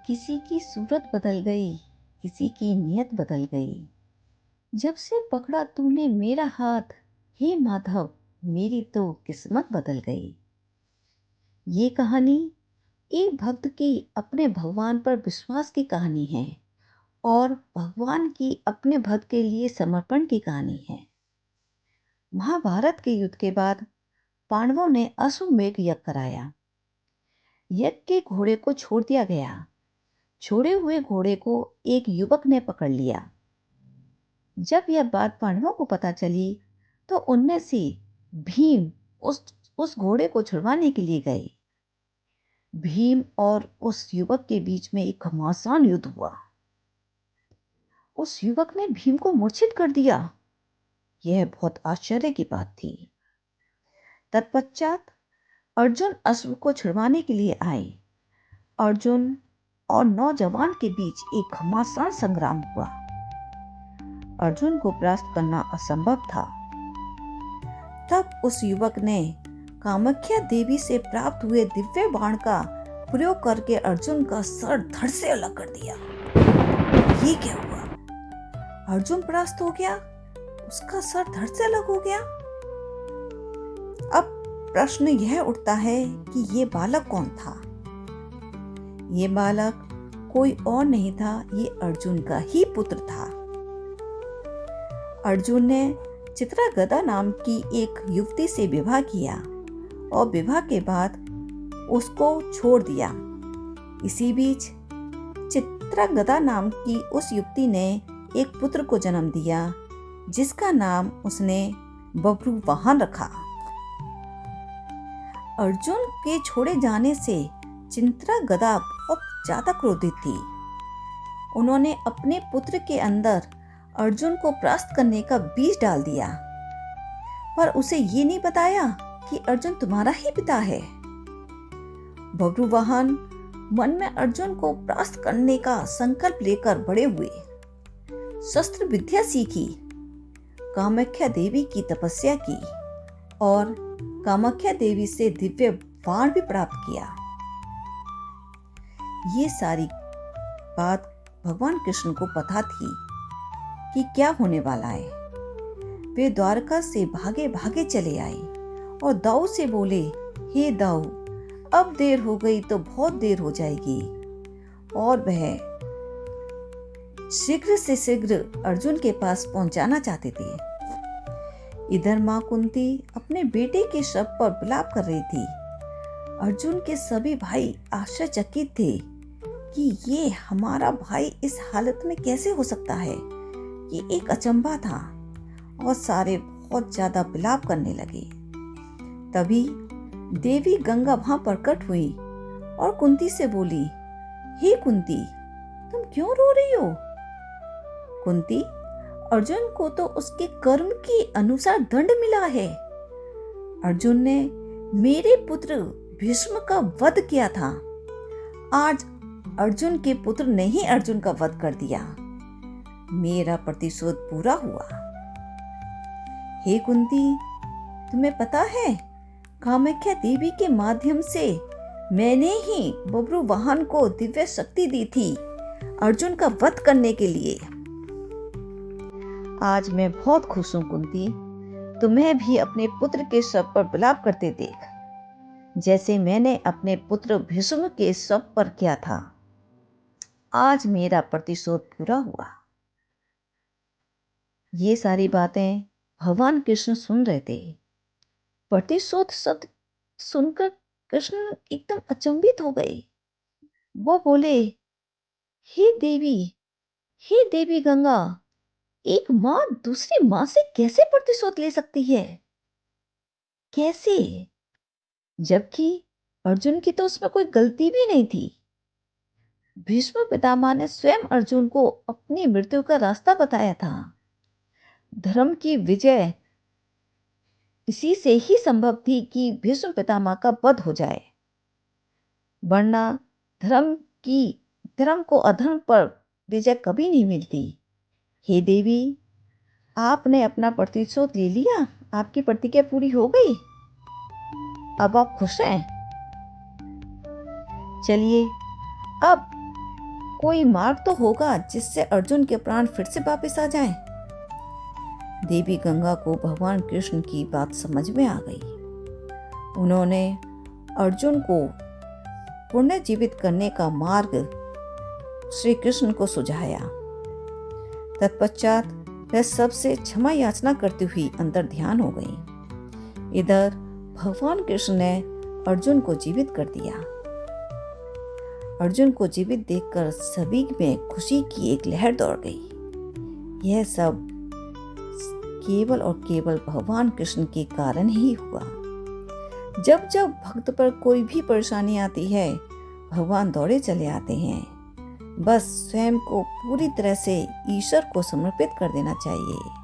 किसी की सूरत बदल गई, किसी की नीयत बदल गई। जब से पकड़ा तूने मेरा हाथ, हे माधव, मेरी तो किस्मत बदल गई। ये कहानी एक भक्त की अपने भगवान पर विश्वास की कहानी है और भगवान की अपने भक्त के लिए समर्पण की कहानी है। महाभारत के युद्ध के बाद पांडवों ने अश्वमेध यज्ञ कराया। यज्ञ के घोड़े को छोड़ दिया गया। छोड़े हुए घोड़े को एक युवक ने पकड़ लिया। जब यह बात पांडवों को पता चली तो उनमें से भीम उस घोड़े को छुड़वाने के लिए गए। भीम और उस युवक के बीच में एक घमासान युद्ध हुआ। उस युवक ने भीम को मूर्छित कर दिया। यह बहुत आश्चर्य की बात थी। तत्पश्चात अर्जुन अश्व को छुड़वाने के लिए आए। अर्जुन और नौजवान के बीच एक घमासान संग्राम हुआ। अर्जुन को परास्त करना असंभव था। तब उस युवक ने कामाख्या देवी से प्राप्त हुए दिव्य बाण का प्रयोग करके अर्जुन का सर धड़ से अलग कर दिया। ये क्या हुआ? अर्जुन परास्त हो गया, उसका सर धड़ से अलग हो गया। अब प्रश्न यह उठता है कि ये बालक कौन था? ये बालक कोई और नहीं था, ये अर्जुन का ही पुत्र था। अर्जुन ने चित्रगदा नाम की एक युवती से विवाह किया और विवाह के बाद उसको छोड़ दिया। इसी बीच चित्रगदा नाम की उस युवती ने एक पुत्र को जन्म दिया जिसका नाम उसने बभ्रुवाहन रखा। अर्जुन के छोड़े जाने से चित्रगदा बहुत ज्यादा क्रोधित थी। उन्होंने अपने पुत्र के अंदर अर्जुन को परास्त करने का बीज डाल दिया, पर उसे ये नहीं बताया कि अर्जुन तुम्हारा ही पिता है। बभ्रुवाहन मन में अर्जुन को परास्त करने का संकल्प लेकर बड़े हुए। शस्त्र विद्या सीखी, कामाख्या देवी की तपस्या की और कामाख्या देवी से दिव्य बाण भी प्राप्त किया। ये सारी बात भगवान कृष्ण को पता थी कि क्या होने वाला है। वे द्वारका से भागे भागे चले आए और दाऊ से बोले, हे दाऊ, अब देर हो गई तो बहुत देर हो जाएगी। और वह शीघ्र से शीघ्र अर्जुन के पास पहुंचाना चाहते थे। इधर मां कुंती अपने बेटे के शव पर विलाप कर रही थी। अर्जुन के सभी भाई आश्चर्यचकित थे कि ये हमारा भाई इस हालत में कैसे हो सकता है। ये एक अचंभा था और सारे बहुत ज्यादा विलाप करने लगे। तभी देवी गंगा वहां प्रकट हुई और कुंती से बोली, हे कुंती, तुम क्यों रो रही हो? कुंती, अर्जुन को तो उसके कर्म के अनुसार दंड मिला है। अर्जुन ने मेरे पुत्र भीष्म का वध किया था। आज अर्जुन के पुत्र ने ही अर्जुन का वध कर दिया। मेरा प्रतिशोध पूरा हुआ। हे कुंती, तुम्हें पता है, कामाख्या देवी के माध्यम से मैंने ही बभ्रुवाहन को दिव्य शक्ति दी थी अर्जुन का वध करने के लिए। आज मैं बहुत खुश हूं कुंती, तुम्हें भी अपने पुत्र के शव पर विलाप करते देख, जैसे मैंने अपने पुत्र भीष्म के शव पर किया था। आज मेरा प्रतिशोध पूरा हुआ। ये सारी बातें भगवान कृष्ण सुन रहे थे। प्रतिशोध शब्द सुनकर कृष्ण एकदम अचंभित हो गए। वो बोले, हे देवी गंगा, एक माँ दूसरी माँ से कैसे प्रतिशोध ले सकती है? कैसे? जबकि अर्जुन की तो उसमें कोई गलती भी नहीं थी। भीष्म पितामह ने स्वयं अर्जुन को अपनी मृत्यु का रास्ता बताया था। धर्म की विजय इसी से ही संभव थी कि भीष्म पितामह का वध हो जाए, वरना धर्म को अधर्म पर विजय कभी नहीं मिलती। हे देवी, आपने अपना प्रतिशोध ले लिया, आपकी प्रतिज्ञा पूरी हो गई, अब आप खुश हैं। चलिए अब कोई मार्ग तो होगा जिससे अर्जुन के प्राण फिर से वापस आ जाएं। देवी गंगा को भगवान कृष्ण की बात समझ में आ गई। उन्होंने अर्जुन को पुनर्जीवित करने का मार्ग श्री कृष्ण को सुझाया। तत्पश्चात वह सबसे क्षमा याचना करती हुई अंतर ध्यान हो गई। इधर भगवान कृष्ण ने अर्जुन को जीवित कर दिया। अर्जुन को जीवित देखकर सभी में खुशी की एक लहर दौड़ गई। यह सब केवल और केवल भगवान कृष्ण के कारण ही हुआ। जब जब भक्त पर कोई भी परेशानी आती है, भगवान दौड़े चले आते हैं। बस स्वयं को पूरी तरह से ईश्वर को समर्पित कर देना चाहिए।